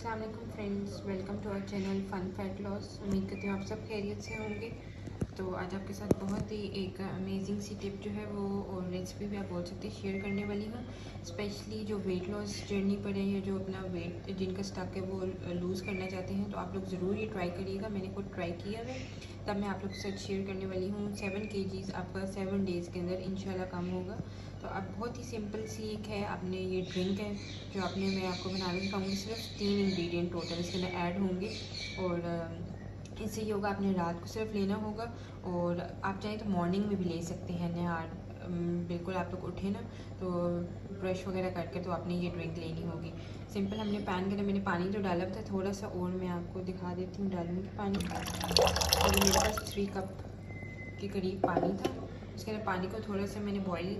अस्सलाम वालेकुम friends, welcome to our channel Fun Fat Loss. उम्मीद करती हूँ आप सब खैरियत से होंगे। तो आज आपके साथ बहुत ही एक अमेजिंग सी टिप जो है वो और रेसिपी भी आप बोल सकते हैं शेयर करने वाली हूँ। स्पेशली जो वेट लॉस जर्नी पर है या जो अपना वेट जिनका स्टक है वो लूज़ करना चाहते हैं, तो आप लोग ज़रूर ये ट्राई करिएगा। मैंने खुद ट्राई किया है, तब मैं आप लोग के साथ शेयर करने वाली हूँ। 7 kgs आपका 7 डेज़ के अंदर इंशाल्लाह कम होगा। तो अब बहुत ही सिंपल सी एक है, आपने ये ड्रिंक है जो आपने मैं आपको बनाना सिखाऊंगी। सिर्फ 3 इंग्रेडिएंट टोटल इसके अंदर ऐड होंगे और इससे ये होगा, आपने रात को सिर्फ लेना होगा और आप चाहें तो मॉर्निंग में भी ले सकते हैं। नहार बिल्कुल आप लोग उठे ना तो ब्रश वगैरह करके तो आपने ये ड्रिंक लेनी होगी। सिंपल हमने पैन के अंदर मैंने पानी तो डाला था थोड़ा सा, और मैं आपको दिखा देती हूँ डालूँगी पानी। और मेरे पास 3 कप के करीब पानी था। उसके अंदर पानी को थोड़ा सा मैंने बॉईल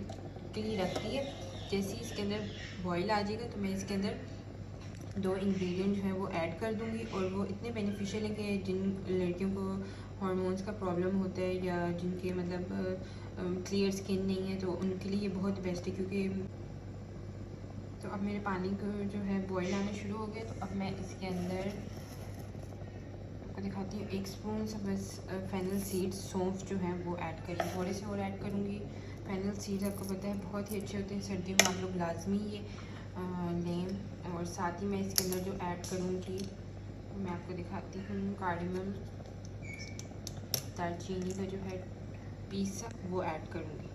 के लिए रख दिया। जैसे ही इसके अंदर बॉईल आ जाएगा तो मैं इसके अंदर 2 इंग्रेडिएंट जो है वो ऐड कर दूंगी। और वो इतने बेनिफिशियल हैं कि जिन लड़कियों को हार्मोन्स का प्रॉब्लम होता है या जिनके मतलब क्लियर स्किन नहीं है तो उनके लिए ये बहुत बेस्ट है। क्योंकि तो अब मेरे पानी को जो है बॉईल आना शुरू हो गया, तो अब मैं इसके अंदर आपको दिखाती हूँ। 1 स्पून से बस फेनल सीड्स सौंफ जो है वो ऐड करिए, थोड़े से और ऐड करूँगी। फेनल सीड्स आपको पता है बहुत ही अच्छे होते हैं, सर्दियों में आप लोग लाजमी ये लें। और साथ ही मैं इसके अंदर जो ऐड करूँगी मैं आपको दिखाती हूँ, कार्डमम दालचीनी का जो है पीस वो ऐड करूँगी।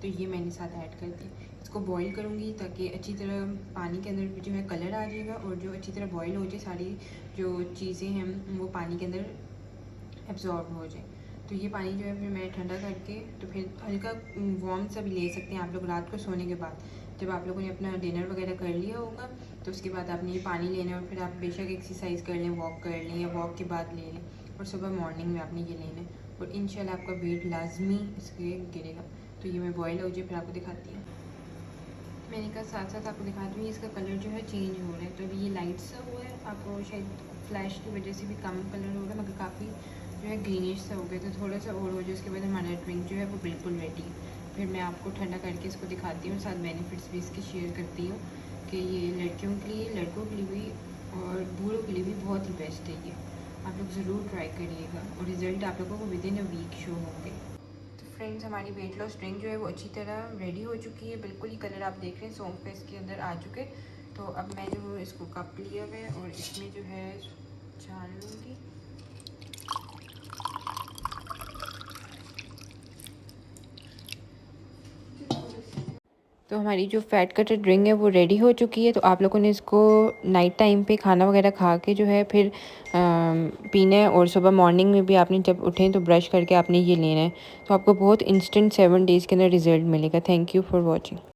तो ये मैंने साथ ऐड कर दिया। इसको बॉईल करूँगी ताकि अच्छी तरह पानी के अंदर जो है कलर आ जाएगा और जो अच्छी तरह बॉईल हो जाए, सारी जो चीज़ें हैं वो पानी के अंदर एब्जॉर्ब हो जाए। तो ये पानी जो है फिर मैं ठंडा करके तो फिर हल्का वार्म सा भी ले सकते हैं आप लोग रात को सोने के बाद। जब आप लोगों ने अपना डिनर वगैरह कर लिया होगा तो उसके बाद आपने ये पानी लेना है और फिर आप बेशक एक्सरसाइज कर लें, वॉक कर लें या वॉक के बाद ले लें और सुबह मॉर्निंग में आपने ये लेना है और इंशाल्लाह आपका वेट लाजमी इसके गिरेगा। तो ये मैं बॉयल हो जाए फिर आपको दिखाती हूँ। मैंने कहा साथ साथ आपको दिखाती हूँ इसका कलर जो है चेंज हो रहा है। तो अभी ये लाइट सा हुआ है, आपको शायद फ्लैश की वजह से भी कम कलर हो रहा है, मगर काफ़ी जो है ग्रीनिश सा हो गया। तो थोड़ा सा और हो जाए उसके बाद हमारा ड्रिंक जो है वो बिल्कुल रेडी है। फिर मैं आपको ठंडा करके इसको दिखाती हूँ, साथ बेनिफिट्स भी इसके शेयर करती हूँ कि ये लड़कियों के लिए, लड़कों के लिए भी और बूढ़ों के लिए भी बहुत ही बेस्ट है। ये आप लोग ज़रूर ट्राई करिएगा और रिज़ल्ट आप लोगों को विदिन अ वीक शो होंगे। फ्रेंड्स, हमारी वेट लॉस ड्रिंक जो है वो अच्छी तरह रेडी हो चुकी है। बिल्कुल ही कलर आप देख रहे हैं सौंफ का इसके अंदर आ चुके। तो अब मैं जो इसको कप लिया हुआ है और इसमें जो है छान लूँगी। तो हमारी जो फ़ैट कटर ड्रिंक है वो रेडी हो चुकी है। तो आप लोगों ने इसको नाइट टाइम पे खाना वगैरह खा के जो है फिर पीना है और सुबह मॉर्निंग में भी आपने जब उठें तो ब्रश करके आपने ये लेना है। तो आपको बहुत इंस्टेंट 7 डेज़ के अंदर रिज़ल्ट मिलेगा। Thank you for watching.